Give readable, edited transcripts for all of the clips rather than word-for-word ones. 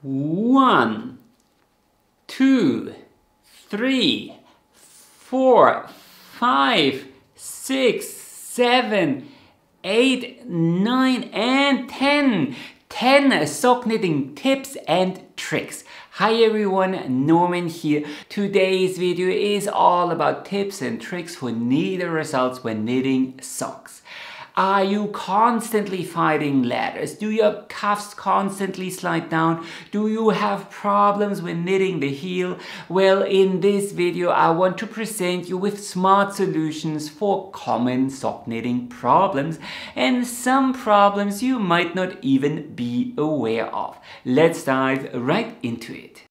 1, 2, 3, 4, 5, 6, 7, 8, 9, and 10. 10 sock knitting tips and tricks. Hi everyone, Norman here. Today's video is all about tips and tricks for neater results when knitting socks. Are you constantly fighting ladders? Do your cuffs constantly slide down? Do you have problems when knitting the heel? Well, in this video I want to present you with smart solutions for common sock knitting problems and some problems you might not even be aware of. Let's dive right into it.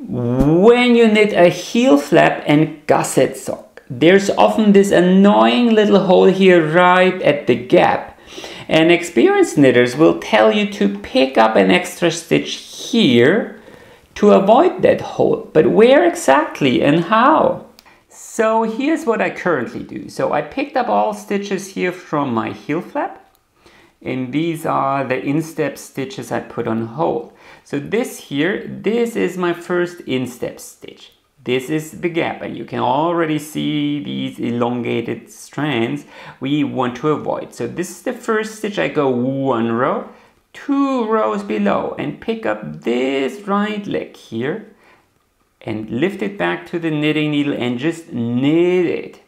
When you knit a heel flap and gusset sock, there's often this annoying little hole here right at the gap. And experienced knitters will tell you to pick up an extra stitch here to avoid that hole. But where exactly and how? So here's what I currently do. So I picked up all stitches here from my heel flap. And these are the instep stitches I put on hold. So this is my first instep stitch. This is the gap, and you can already see these elongated strands we want to avoid. So this is the first stitch. I go 1 row, 2 rows below, and pick up this right leg here and lift it back to the knitting needle and just knit it.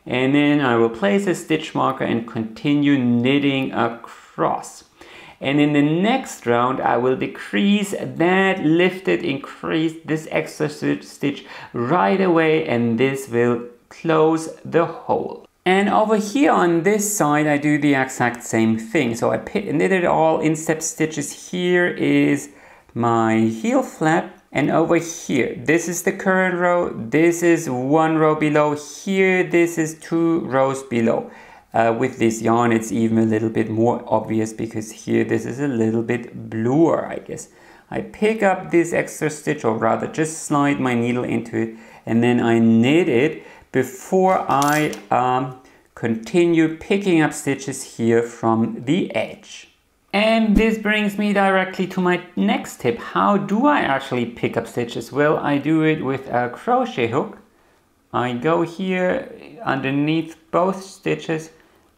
And then I will place a stitch marker and continue knitting across. And in the next round I will decrease that lifted, increase this extra stitch right away, and this will close the hole. And over here on this side I do the exact same thing. So I knitted all instep stitches. Here is my heel flap. And over here, this is the current row, this is 1 row below, here this is 2 rows below. With this yarn it's even a little bit more obvious because here this is a little bit bluer, I guess. I pick up this extra stitch, or rather just slide my needle into it, and then I knit it before I continue picking up stitches here from the edge. And this brings me directly to my next tip. How do I actually pick up stitches? Well, I do it with a crochet hook. I go here underneath both stitches,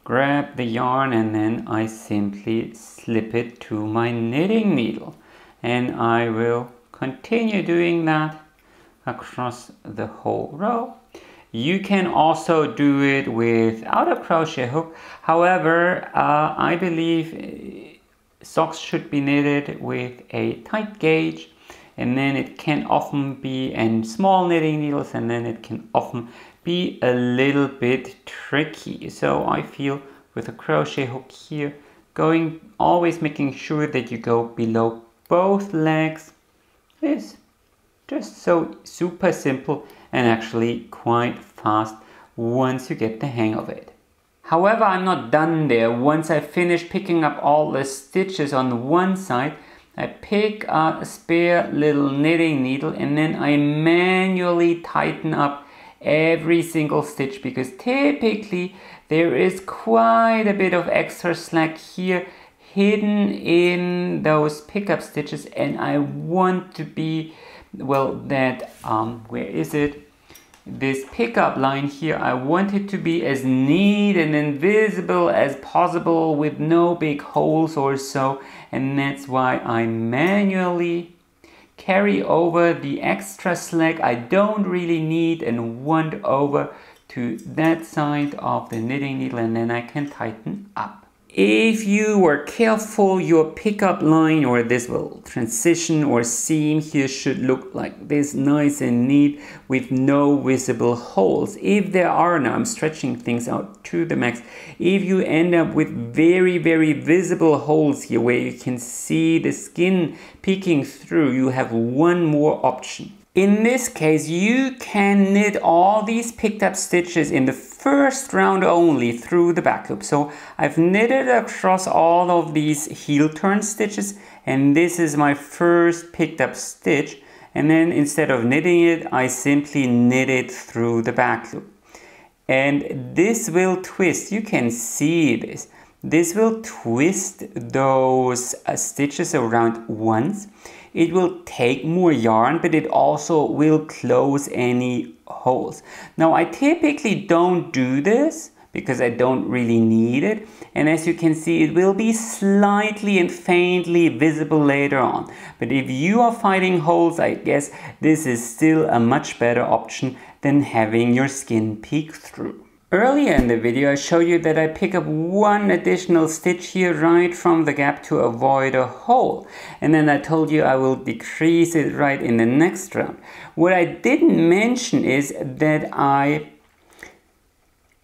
grab the yarn, and then I simply slip it to my knitting needle. And I will continue doing that across the whole row. You can also do it without a crochet hook. However, I believe socks should be knitted with a tight gauge, and then it can often be in small knitting needles, and then it can often be a little bit tricky. So I feel with a crochet hook here, always making sure that you go below both legs is just so super simple and actually quite fast once you get the hang of it. However, I'm not done there. Once I finish picking up all the stitches on one side, I pick a spare little knitting needle, and then I manually tighten up every single stitch, because typically there is quite a bit of extra slack here hidden in those pickup stitches, and I want to be, well, that, where is it? This pickup line here, I want it to be as neat and invisible as possible with no big holes or so, and that's why I manually carry over the extra slack I don't really need and want over to that side of the knitting needle, and then I can tighten up. If you were careful, your pickup line, or this little transition or seam here, should look like this, nice and neat with no visible holes. If there are, now I'm stretching things out to the max, if you end up with very, very visible holes here where you can see the skin peeking through, you have one more option. In this case, you can knit all these picked up stitches in the first round only through the back loop. So I've knitted across all of these heel turn stitches, and this is my first picked up stitch. And then instead of knitting it, I simply knit it through the back loop. And this will twist. You can see this. This will twist those stitches around once. It will take more yarn, but it also will close any holes. Now, I typically don't do this because I don't really need it. And as you can see, it will be slightly and faintly visible later on. But if you are finding holes, I guess this is still a much better option than having your skin peek through. Earlier in the video, I showed you that I pick up one additional stitch here right from the gap to avoid a hole. And then I told you I will decrease it right in the next round. What I didn't mention is that I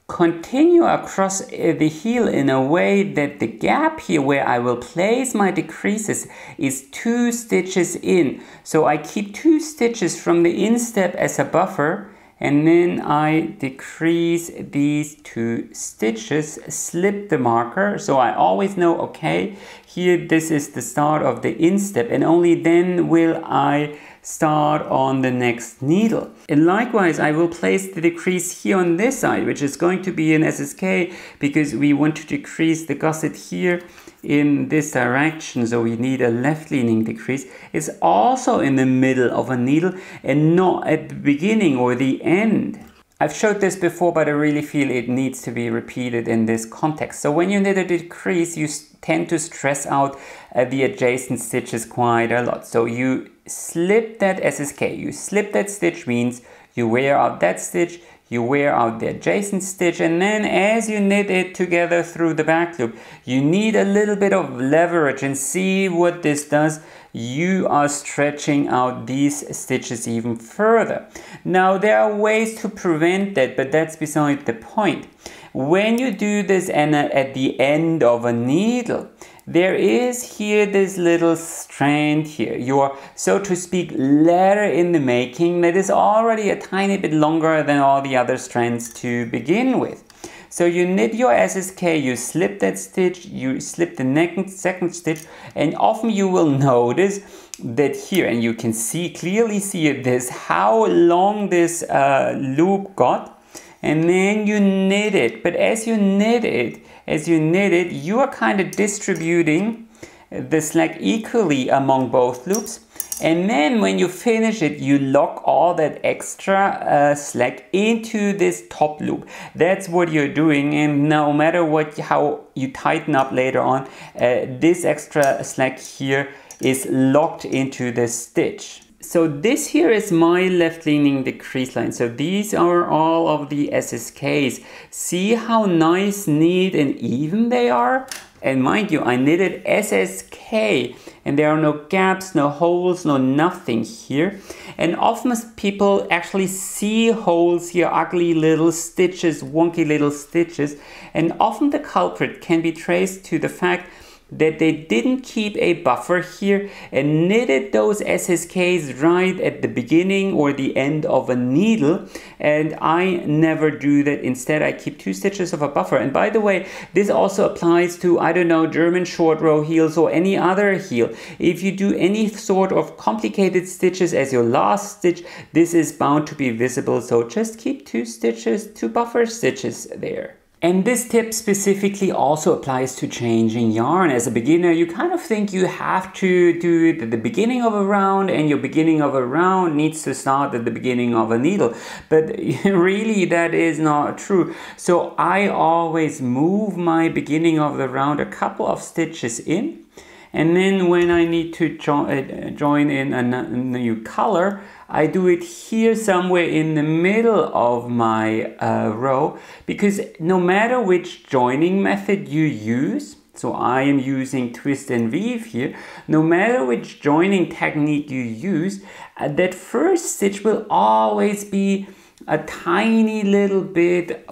continue across the heel in a way that the gap here where I will place my decreases is 2 stitches in. So I keep 2 stitches from the instep as a buffer, and then I decrease these 2 stitches, slip the marker, so I always know, okay, here this is the start of the instep, and only then will I start on the next needle. And likewise, I will place the decrease here on this side, which is going to be an SSK, because we want to decrease the gusset here in this direction, so we need a left leaning decrease. It's also in the middle of a needle and not at the beginning or the end. I've showed this before, but I really feel it needs to be repeated in this context. So when you knit a decrease, you tend to stress out the adjacent stitches quite a lot. So you slip that SSK, you slip that stitch means you wear out that stitch, you wear out the adjacent stitch, and then as you knit it together through the back loop, you need a little bit of leverage, and see what this does. You are stretching out these stitches even further. Now, there are ways to prevent that, but that's beside the point. When you do this and at the end of a needle, there is here this little strand here, your, so to speak, ladder in the making that is already a tiny bit longer than all the other strands to begin with. So you knit your SSK, you slip that stitch, you slip the second stitch, and often you will notice that here, and you can clearly see this, how long this loop got. And then you knit it, but as you knit it, you are kind of distributing the slack equally among both loops. And then when you finish it, you lock all that extra slack into this top loop. That's what you're doing, and no matter how you tighten up later on, this extra slack here is locked into the stitch. So this here is my left leaning decrease line. So these are all of the SSKs. See how nice, neat and even they are? And mind you, I knitted SSK and there are no gaps, no holes, no nothing here. And often people actually see holes here, ugly little stitches, wonky little stitches. And often the culprit can be traced to the fact that they didn't keep a buffer here and knitted those SSKs right at the beginning or the end of a needle, and I never do that. Instead, I keep 2 stitches of a buffer. And by the way, this also applies to, I don't know, German short row heels or any other heel. If you do any sort of complicated stitches as your last stitch, this is bound to be visible, so just keep 2 stitches, 2 buffer stitches there. And this tip specifically also applies to changing yarn. As a beginner, you kind of think you have to do it at the beginning of a round, and your beginning of a round needs to start at the beginning of a needle. But really, that is not true. So I always move my beginning of the round a couple of stitches in. And then when I need to join in a new color, I do it here somewhere in the middle of my row, because no matter which joining method you use, so I am using twist and weave here, no matter which joining technique you use, that first stitch will always be a tiny little bit,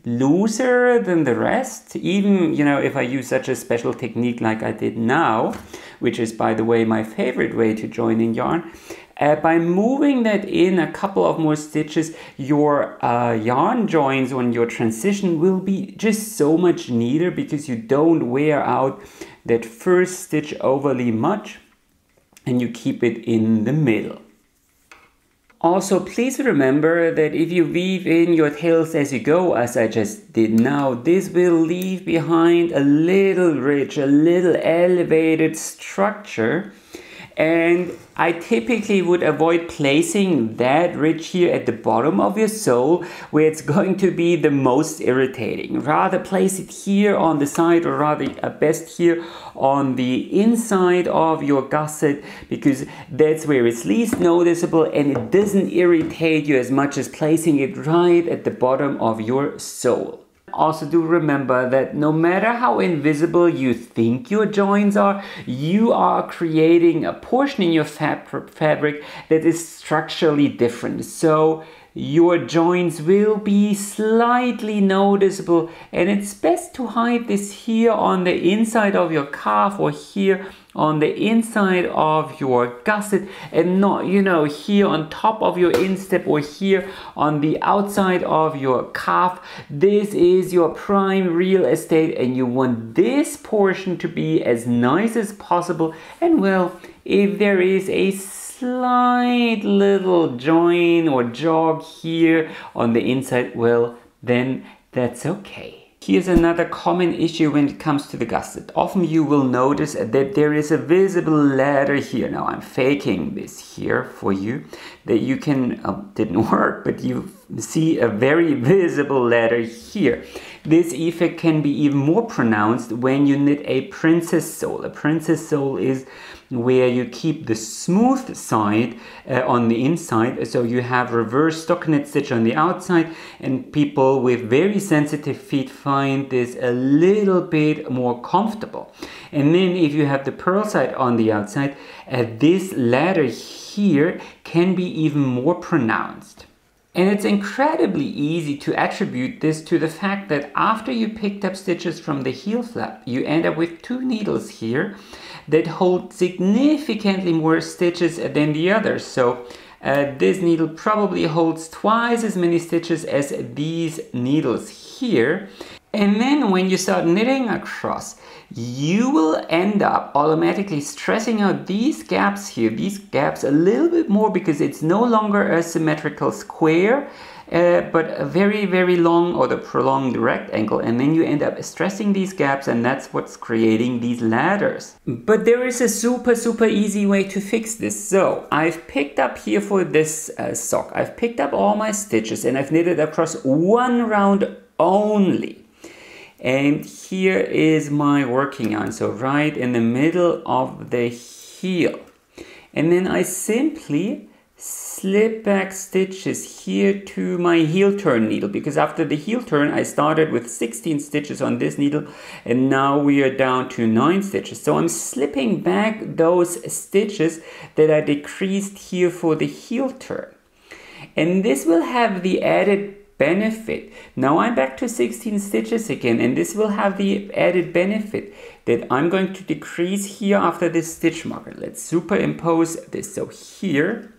looser than the rest. Even, you know, if I use such a special technique like I did now, which is, by the way, my favorite way to join in yarn, by moving that in a couple of more stitches, your yarn joins on your transition will be just so much neater, because you don't wear out that first stitch overly much and you keep it in the middle. Also, please remember that if you weave in your tails as you go, as I just did now, this will leave behind a little ridge, a little elevated structure. And I typically would avoid placing that ridge here at the bottom of your sole, where it's going to be the most irritating. Rather place it here on the side, or rather best here on the inside of your gusset, because that's where it's least noticeable and it doesn't irritate you as much as placing it right at the bottom of your sole. Also, do remember that no matter how invisible you think your joints are, you are creating a portion in your fabric that is structurally different. So your joints will be slightly noticeable, and it's best to hide this here on the inside of your calf or here on the inside of your gusset, and not, you know, here on top of your instep or here on the outside of your calf. This is your prime real estate, and you want this portion to be as nice as possible. And well, if there is a slight little join or jog here on the inside, well, then that's okay. Here's another common issue when it comes to the gusset. Often you will notice that there is a visible ladder here. Now I'm faking this here for you, that you can, didn't work, but you see a very visible ladder here. This effect can be even more pronounced when you knit a princess sole. A princess sole is where you keep the smooth side on the inside, so you have reverse stockinette stitch on the outside, and people with very sensitive feet find this a little bit more comfortable. And then if you have the purl side on the outside, this ladder here can be even more pronounced. And it's incredibly easy to attribute this to the fact that after you picked up stitches from the heel flap, you end up with two needles here that hold significantly more stitches than the others. So this needle probably holds twice as many stitches as these needles here. And then when you start knitting across, you will end up automatically stressing out these gaps here, these gaps a little bit more, because it's no longer a symmetrical square, but a very, very long or the prolonged rectangle. And then you end up stressing these gaps, and that's what's creating these ladders. But there is a super easy way to fix this. So I've picked up here for this sock, I've picked up all my stitches and I've knitted across one round only. And here is my working yarn, so right in the middle of the heel. And then I simply slip back stitches here to my heel turn needle, because after the heel turn I started with 16 stitches on this needle, and now we are down to 9 stitches. So I'm slipping back those stitches that I decreased here for the heel turn. And this will have the added benefit. Now I'm back to 16 stitches again, and this will have the added benefit that I'm going to decrease here after this stitch marker. Let's superimpose this. So here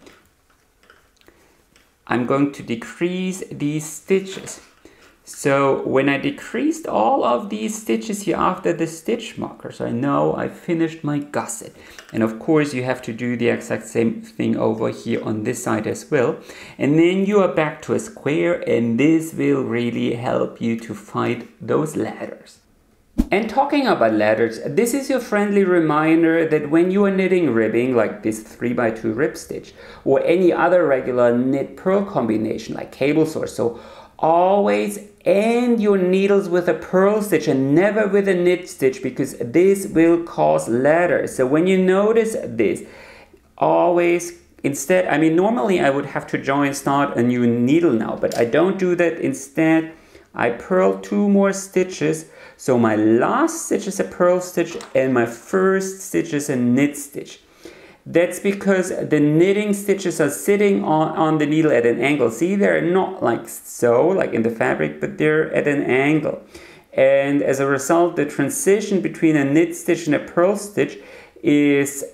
I'm going to decrease these stitches. So when I decreased all of these stitches here after the stitch markers, I know I finished my gusset. And of course you have to do the exact same thing over here on this side as well. And then you are back to a square, and this will really help you to fight those ladders. And talking about ladders, this is your friendly reminder that when you are knitting ribbing, like this 3x2 rib stitch, or any other regular knit purl combination like cable saw, so always end your needles with a purl stitch and never with a knit stitch, because this will cause ladders. So when you notice this, always instead, I mean, normally I would have to start a new needle now, but I don't do that. Instead, I purl 2 more stitches. So my last stitch is a purl stitch and my first stitch is a knit stitch. That's because the knitting stitches are sitting on the needle at an angle. See, they're not like so, like in the fabric, but they're at an angle. And as a result, the transition between a knit stitch and a purl stitch is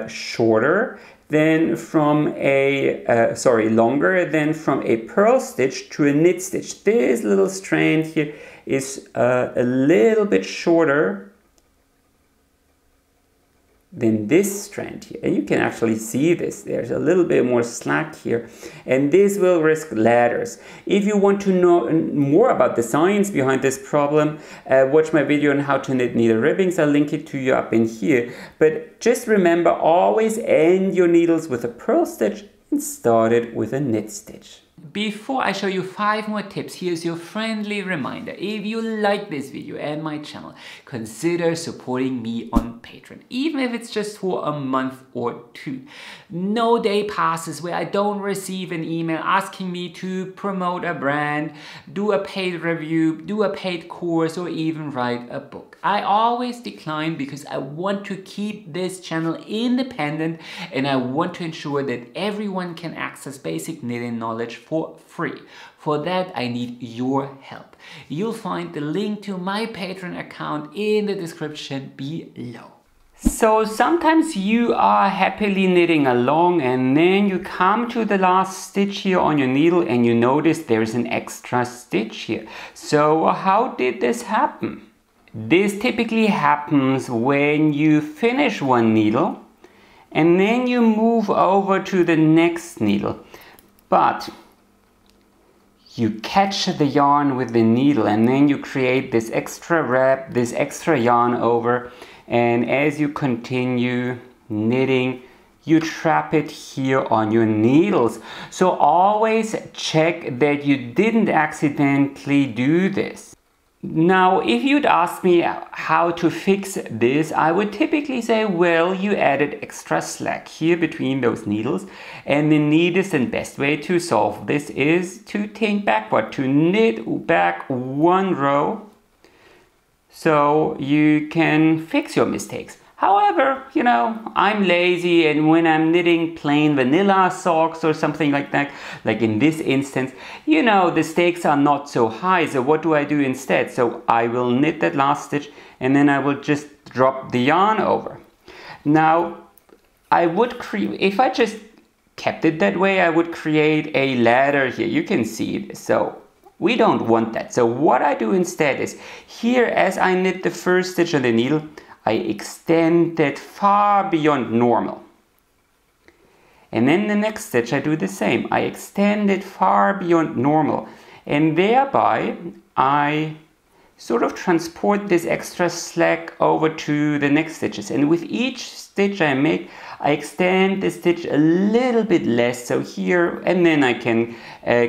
shorter than from a, longer than from a purl stitch to a knit stitch. This little strand here is a little bit shorter than this strand here. And you can actually see this. There's a little bit more slack here. And this will risk ladders. If you want to know more about the science behind this problem, watch my video on how to knit needle ribbings. I'll link it to you up in here. But just remember, always end your needles with a purl stitch and start it with a knit stitch. Before I show you 5 more tips, here's your friendly reminder. If you like this video and my channel, consider supporting me on Patreon, even if it's just for a month or 2. No day passes where I don't receive an email asking me to promote a brand, do a paid review, do a paid course, or even write a book. I always decline because I want to keep this channel independent, and I want to ensure that everyone can access basic knitting knowledge for free. For that, I need your help. You'll find the link to my Patreon account in the description below. So sometimes you are happily knitting along and then you come to the last stitch here on your needle and you notice there's an extra stitch here. So how did this happen? This typically happens when you finish one needle and then you move over to the next needle. But you catch the yarn with the needle and then you create this extra wrap, this extra yarn over, and as you continue knitting, you trap it here on your needles. So always check that you didn't accidentally do this. Now, if you'd ask me how to fix this, I would typically say, well, you added extra slack here between those needles, and the neatest and best way to solve this is to think backward, to knit back one row so you can fix your mistakes. However, you know, I'm lazy, and when I'm knitting plain vanilla socks or something like that, like in this instance, you know, the stakes are not so high. So what do I do instead? So I will knit that last stitch and then I will just drop the yarn over. Now, I would create, if I just kept it that way, I would create a ladder here. You can see this. So we don't want that. So what I do instead is here, as I knit the first stitch on the needle, I extend that far beyond normal. And then the next stitch I do the same. I extend it far beyond normal. And thereby I sort of transport this extra slack over to the next stitches. And with each stitch I make, I extend the stitch a little bit less. So here, and then I can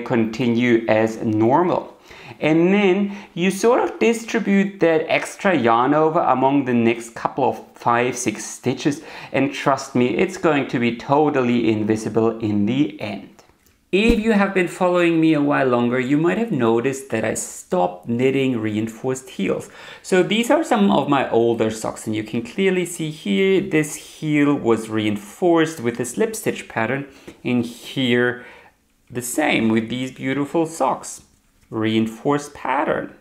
continue as normal. And then you sort of distribute that extra yarn over among the next couple of 5-6 stitches, and trust me, it's going to be totally invisible in the end. If you have been following me a while longer, you might have noticed that I stopped knitting reinforced heels. So these are some of my older socks, and you can clearly see here this heel was reinforced with a slip stitch pattern, and here the same with these beautiful socks. Reinforced pattern.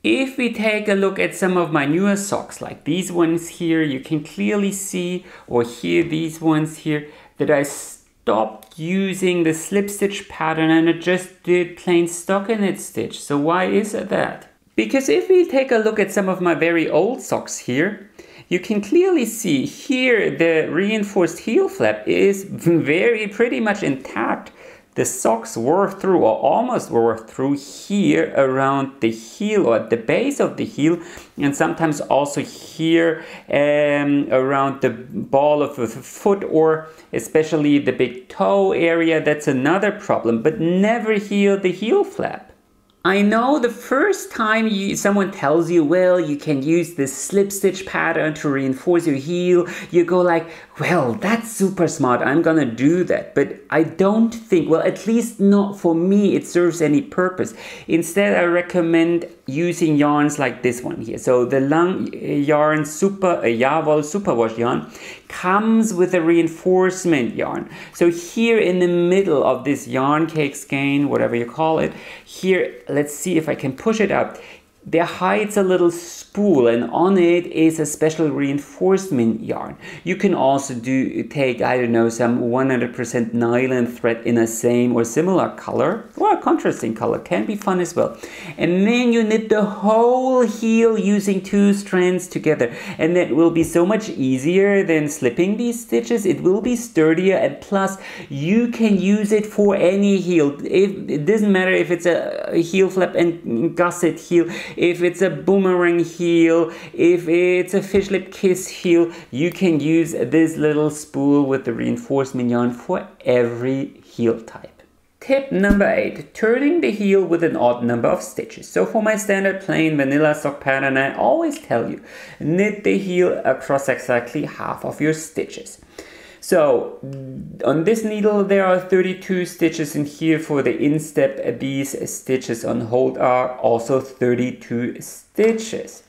If we take a look at some of my newer socks, like these ones here, you can clearly see, or hear these ones here, that I stopped using the slip stitch pattern and I just did plain stockinette stitch. So why is that? Because if we take a look at some of my very old socks here, you can clearly see here the reinforced heel flap is pretty much intact. The socks wore through, or almost wore through, here around the heel or at the base of the heel, and sometimes also here around the ball of the foot, or especially the big toe area. That's another problem, but never healed the heel flap. I know the first time someone tells you, well, you can use this slip stitch pattern to reinforce your heel, you go like, well, that's super smart, I'm gonna do that. But I don't think, well, at least not for me, it serves any purpose. Instead, I recommend using yarns like this one here. So the Lang yarn Yarwol Superwash yarn comes with a reinforcement yarn. So here in the middle of this yarn cake skein, whatever you call it, here, let's see if I can push it up. there hides a little spool, and on it is a special reinforcement yarn. You can also take, I don't know, some 100% nylon thread in a same or similar color, or a contrasting color, can be fun as well. And then you knit the whole heel using 2 strands together, and that will be so much easier than slipping these stitches. It will be sturdier, and plus you can use it for any heel. It doesn't matter if it's a heel flap and gusset heel, if it's a boomerang heel, if it's a fish lip kiss heel, you can use this little spool with the reinforcement yarn for every heel type. Tip number 8, turning the heel with an odd number of stitches. So for my standard plain vanilla sock pattern, I always tell you, knit the heel across exactly half of your stitches. So on this needle there are 32 stitches, and here for the instep these stitches on hold are also 32 stitches.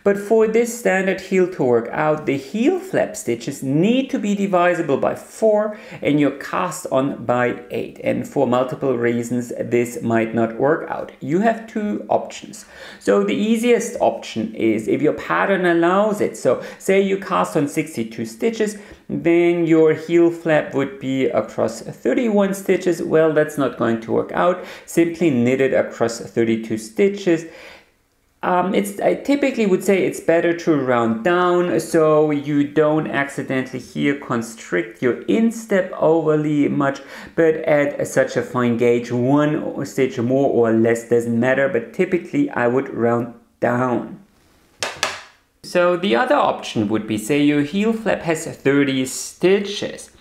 But for this standard heel to work out, the heel flap stitches need to be divisible by 4 and your cast on by 8. And for multiple reasons, this might not work out. You have 2 options. So the easiest option is if your pattern allows it. So say you cast on 62 stitches, then your heel flap would be across 31 stitches. Well, that's not going to work out. Simply knit it across 32 stitches. I typically would say it's better to round down so you don't accidentally here constrict your instep overly much, but at such a fine gauge, 1 stitch more or less doesn't matter, but typically I would round down. So the other option would be, say your heel flap has 30 stitches.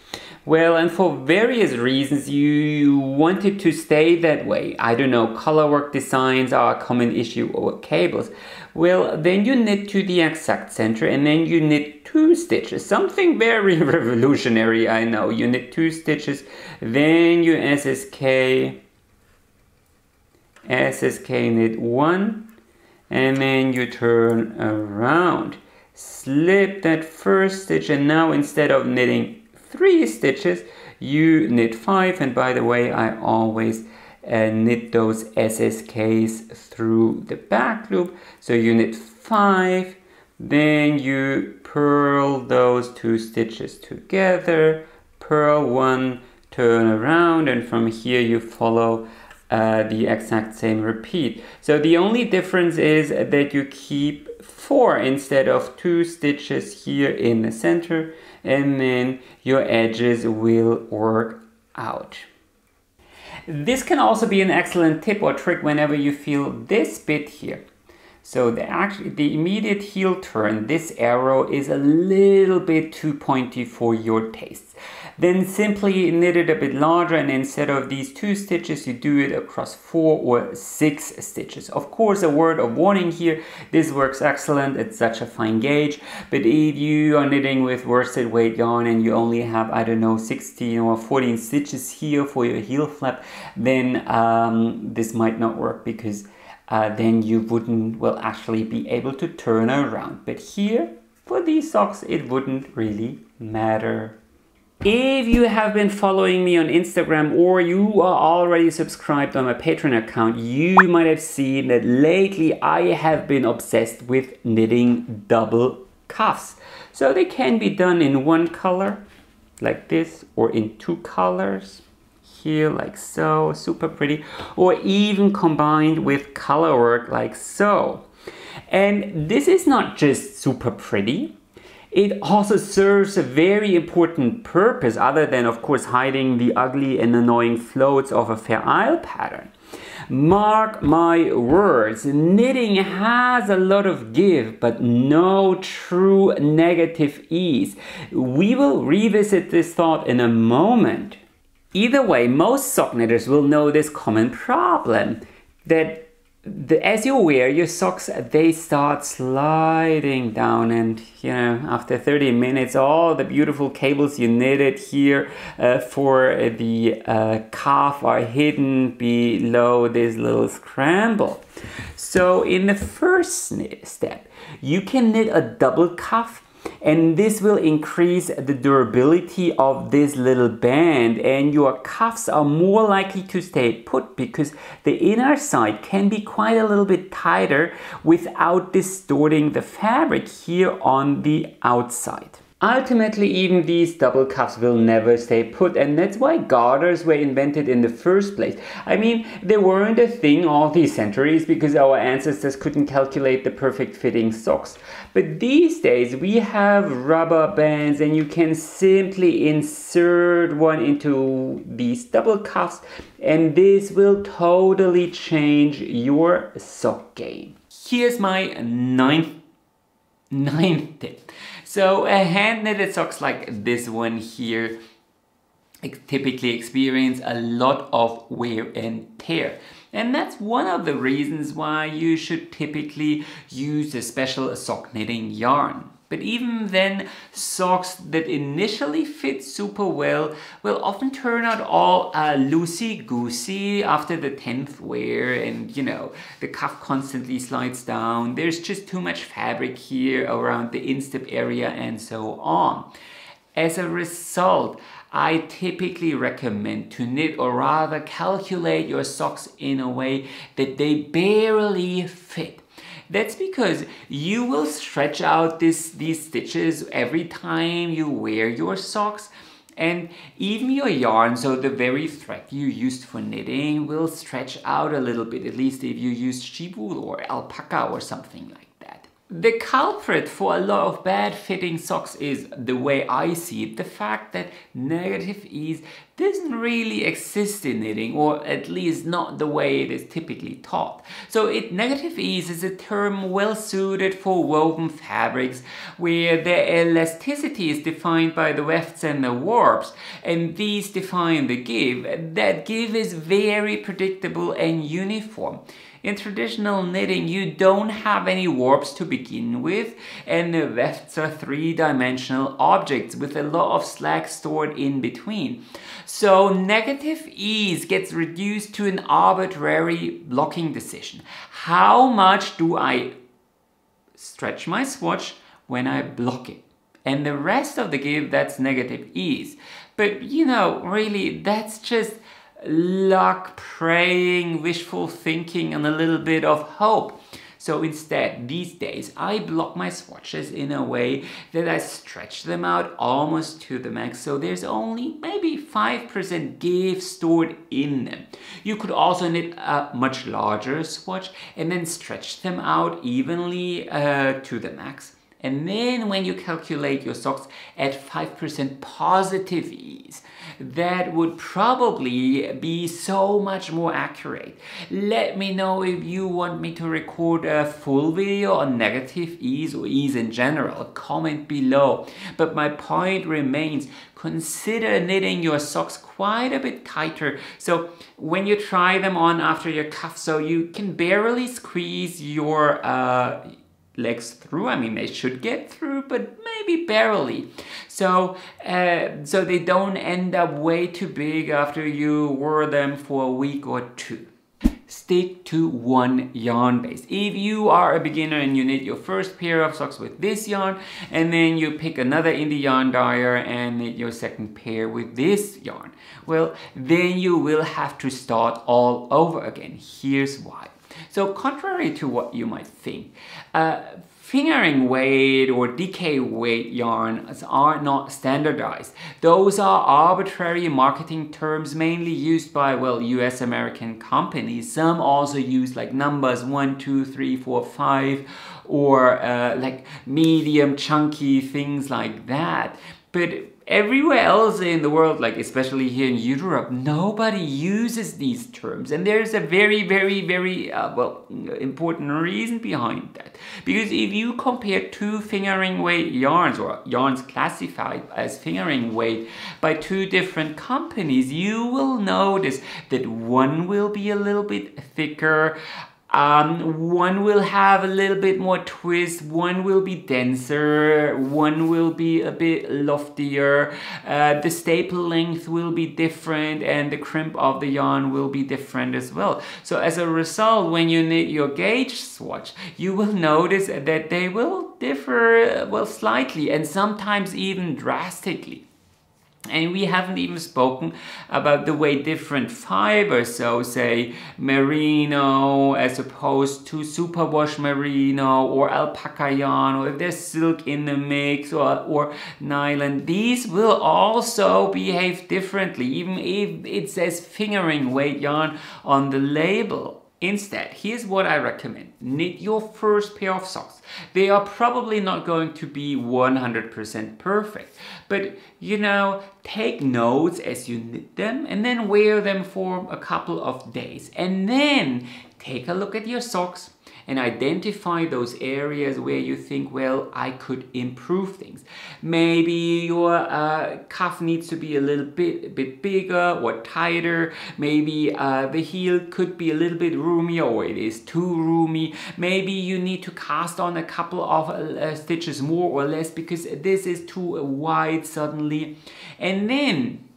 Well, and for various reasons you want it to stay that way. I don't know, color work designs are a common issue, or cables. Well, then you knit to the exact center and then you knit 2 stitches. Something very revolutionary, I know. You knit 2 stitches, then you SSK knit 1, and then you turn around. Slip that first stitch, and now instead of knitting 3 stitches, you knit 5, and by the way, I always knit those SSKs through the back loop. So you knit 5, then you purl those 2 stitches together, purl 1, turn around, and from here you follow the exact same repeat. So the only difference is that you keep 4 instead of 2 stitches here in the center, and then your edges will work out. This can also be an excellent tip or trick whenever you feel this bit here. So the immediate heel turn, this arrow is a little bit too pointy for your tastes. Then simply knit it a bit larger, and instead of these 2 stitches, you do it across 4 or 6 stitches. Of course, a word of warning here, this works excellent, it's such a fine gauge, but if you are knitting with worsted weight yarn and you only have, I don't know, 16 or 14 stitches here for your heel flap, then this might not work, because then you wouldn't, well, actually be able to turn around. But here, for these socks, it wouldn't really matter. If you have been following me on Instagram or you are already subscribed on my Patreon account, you might have seen that lately I have been obsessed with knitting double cuffs. So they can be done in 1 color, like this, or in 2 colors, here, like so, super pretty, or even combined with color work, like so. And this is not just super pretty, it also serves a very important purpose, other than, of course, hiding the ugly and annoying floats of a Fair Isle pattern. Mark my words, knitting has a lot of give, but no true negative ease. We will revisit this thought in a moment. Either way, most sock knitters will know this common problem, that as you wear your socks, they start sliding down, and you know, after 30 minutes, all the beautiful cables you knitted here for the cuff are hidden below this little scramble. So in the first step, you can knit a double cuff And this will increase the durability of this little band, and your cuffs are more likely to stay put because the inner side can be quite a little bit tighter without distorting the fabric here on the outside. Ultimately, even these double cuffs will never stay put, and that's why garters were invented in the first place. I mean, they weren't a thing all these centuries because our ancestors couldn't calculate the perfect fitting socks. But these days we have rubber bands, and you can simply insert one into these double cuffs, and this will totally change your sock game. Here's my ninth tip. So hand knitted socks like this one here typically experience a lot of wear and tear. And that's one of the reasons why you should typically use a special sock knitting yarn. But even then, socks that initially fit super well will often turn out all loosey-goosey after the 10th wear, and you know, the cuff constantly slides down, there's just too much fabric here around the instep area and so on. As a result, I typically recommend to knit, or rather calculate, your socks in a way that they barely fit. That's because you will stretch out these stitches every time you wear your socks, and even your yarn, so the very thread you used for knitting, will stretch out a little bit, at least if you use sheep wool or alpaca or something like that. The culprit for a lot of bad fitting socks is, the way I see it, the fact that negative ease doesn't really exist in knitting, or at least not the way it is typically taught. So negative ease is a term well suited for woven fabrics where the elasticity is defined by the wefts and the warps, and these define the give. That give is very predictable and uniform. In traditional knitting, you don't have any warps to begin with, and the wefts are three-dimensional objects with a lot of slack stored in between. So negative ease gets reduced to an arbitrary blocking decision. How much do I stretch my swatch when I block it? And the rest of the give, that's negative ease. But you know, really, that's just luck, praying, wishful thinking, and a little bit of hope. So instead, these days, I block my swatches in a way that I stretch them out almost to the max, so there's only maybe 5% give stored in them. You could also knit a much larger swatch and then stretch them out evenly to the max. And then when you calculate your socks at 5% positive ease, that would probably be so much more accurate. Let me know if you want me to record a full video on negative ease or ease in general. Comment below. But my point remains, consider knitting your socks quite a bit tighter. So when you try them on after your cuff, so you can barely squeeze your legs through. I mean, they should get through, but maybe barely. So they don't end up way too big after you wore them for a week or two. Stick to one yarn base. If you are a beginner and you knit your first pair of socks with this yarn, and then you pick another indie yarn dyer and knit your second pair with this yarn, well, then you will have to start all over again. Here's why. So contrary to what you might think, fingering weight or decay weight yarns are not standardized. Those are arbitrary marketing terms mainly used by, well, US American companies. Some also use like numbers 1, 2, 3, 4, 5, or like medium chunky things like that. But everywhere else in the world, like especially here in Europe, nobody uses these terms. And there's a very, very, very important reason behind that. Because if you compare two fingering weight yarns, or yarns classified as fingering weight by two different companies, you will notice that one will be a little bit thicker, One will have a little bit more twist, one will be denser, one will be a bit loftier, the staple length will be different, and the crimp of the yarn will be different as well. So as a result, when you knit your gauge swatch, you will notice that they will differ, well, slightly, and sometimes even drastically. And we haven't even spoken about the way different fibers, so say merino as opposed to superwash merino or alpaca yarn, or if there's silk in the mix, or nylon, these will also behave differently, even if it says fingering weight yarn on the label. Instead, here's what I recommend. Knit your first pair of socks. They are probably not going to be 100% perfect, but you know, take notes as you knit them and then wear them for a couple of days. And then take a look at your socks and identify those areas where you think, well, I could improve things. Maybe your cuff needs to be a little bit bigger or tighter. Maybe the heel could be a little bit roomier, or it is too roomy. Maybe you need to cast on a couple of stitches more or less because this is too wide suddenly. And then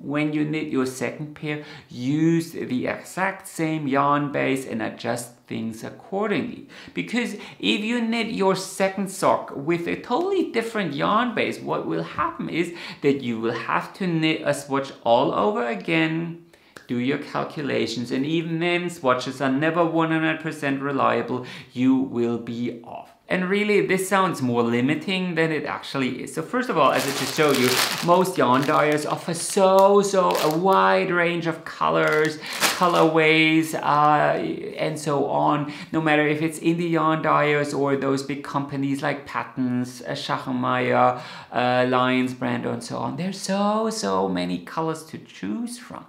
when you knit your second pair, use the exact same yarn base and adjust things accordingly. Because if you knit your second sock with a totally different yarn base, what will happen is that you will have to knit a swatch all over again, do your calculations, and even then swatches are never 100% reliable. You will be off. And really, this sounds more limiting than it actually is. So first of all, as I just showed you, most yarn dyers offer a wide range of colors, colorways, and so on. No matter if it's indie yarn dyers or those big companies like Patterns, Schachenmeier, Lions Brand, and so on. There's so many colors to choose from.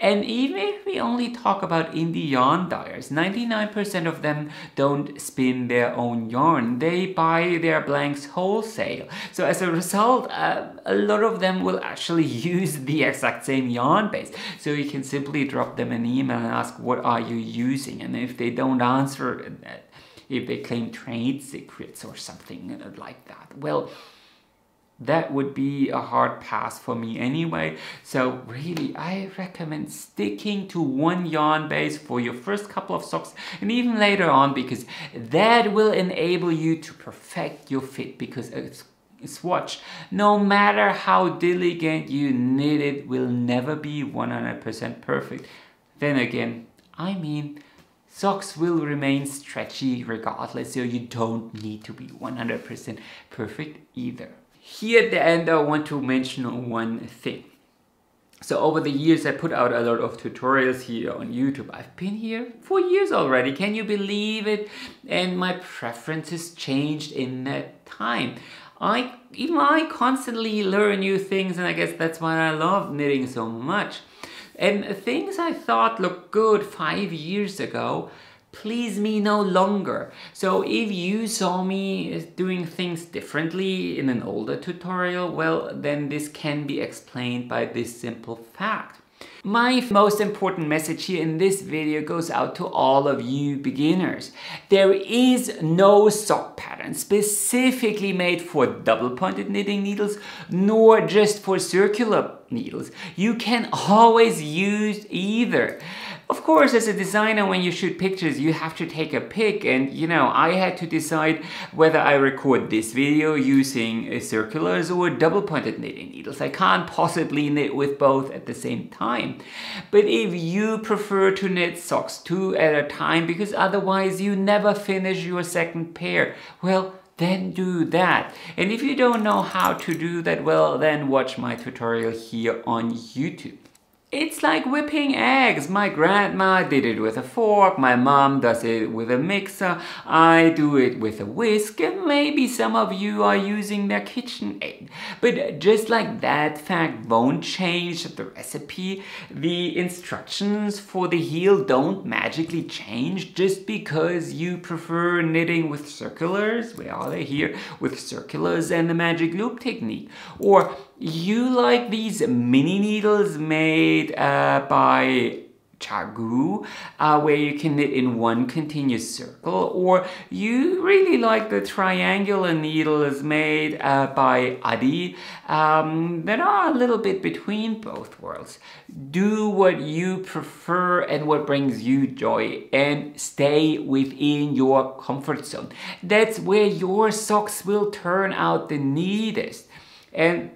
And even if we only talk about indie yarn dyers, 99% of them don't spin their own yarn. They buy their blanks wholesale. So as a result, a lot of them will actually use the exact same yarn base. So you can simply drop them an email and ask, what are you using? And if they don't answer, if they claim trade secrets or something like that, well, that would be a hard pass for me anyway. So really, I recommend sticking to one yarn base for your first couple of socks and even later on, because that will enable you to perfect your fit. Because a swatch, no matter how diligent you knit it, will never be 100% perfect. Then again, I mean, socks will remain stretchy regardless, so you don't need to be 100% perfect either. Here at the end, I want to mention one thing. So over the years, I put out a lot of tutorials here on YouTube. I've been here for years already. Can you believe it? And my preferences changed in that time. Even I constantly learn new things, and I guess that's why I love knitting so much. And things I thought looked good 5 years ago please me no longer. So if you saw me doing things differently in an older tutorial, well, then this can be explained by this simple fact. My most important message here in this video goes out to all of you beginners. There is no sock pattern specifically made for double-pointed knitting needles, nor just for circular needles. You can always use either. Of course, as a designer, when you shoot pictures, you have to take a pick, and you know, I had to decide whether I record this video using circulars or double-pointed knitting needles. I can't possibly knit with both at the same time. But if you prefer to knit socks 2 at a time because otherwise you never finish your second pair, well, then do that. And if you don't know how to do that, well, then watch my tutorial here on YouTube. It's like whipping eggs. My grandma did it with a fork, my mom does it with a mixer, I do it with a whisk, and maybe some of you are using their KitchenAid. But just like that fact won't change the recipe, the instructions for the heel don't magically change just because you prefer knitting with circulars, where are they here, with circulars and the magic loop technique. Or you like these mini needles made by chagu, where you can knit in one continuous circle, or you really like the triangular needles made by Adi that are a little bit between both worlds. Do what you prefer and what brings you joy, and stay within your comfort zone. That's where your socks will turn out the neatest. And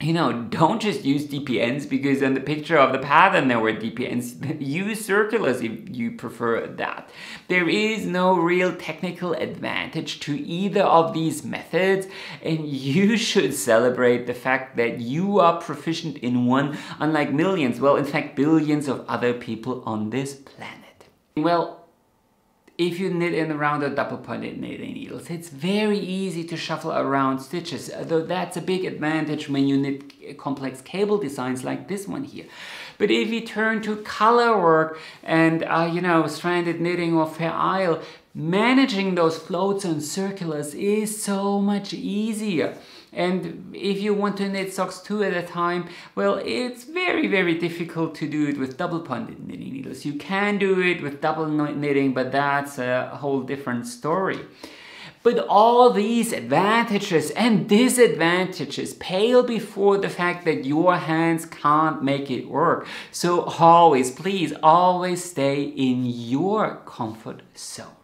you know, don't just use DPNs because in the picture of the pattern there were DPNs. Use circulars if you prefer that. There is no real technical advantage to either of these methods, and you should celebrate the fact that you are proficient in one, unlike millions, well, in fact, billions of other people on this planet. Well, if you knit in around a double-pointed knitting needles, it's very easy to shuffle around stitches, though that's a big advantage when you knit complex cable designs like this one here. But if you turn to color work and, you know, stranded knitting or Fair Isle, managing those floats and circulars is so much easier. And if you want to knit socks 2 at a time, well, it's very, very difficult to do it with double-pointed knitting needles. You can do it with double knitting, but that's a whole different story. But all these advantages and disadvantages pale before the fact that your hands can't make it work. So always, please, always stay in your comfort zone.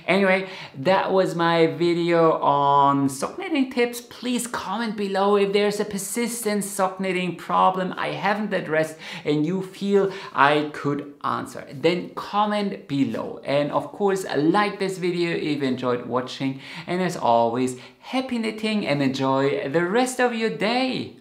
Anyway, that was my video on sock knitting tips. Please comment below if there's a persistent sock knitting problem I haven't addressed and you feel I could answer. Then comment below. And of course, like this video if you enjoyed watching. And as always, happy knitting and enjoy the rest of your day.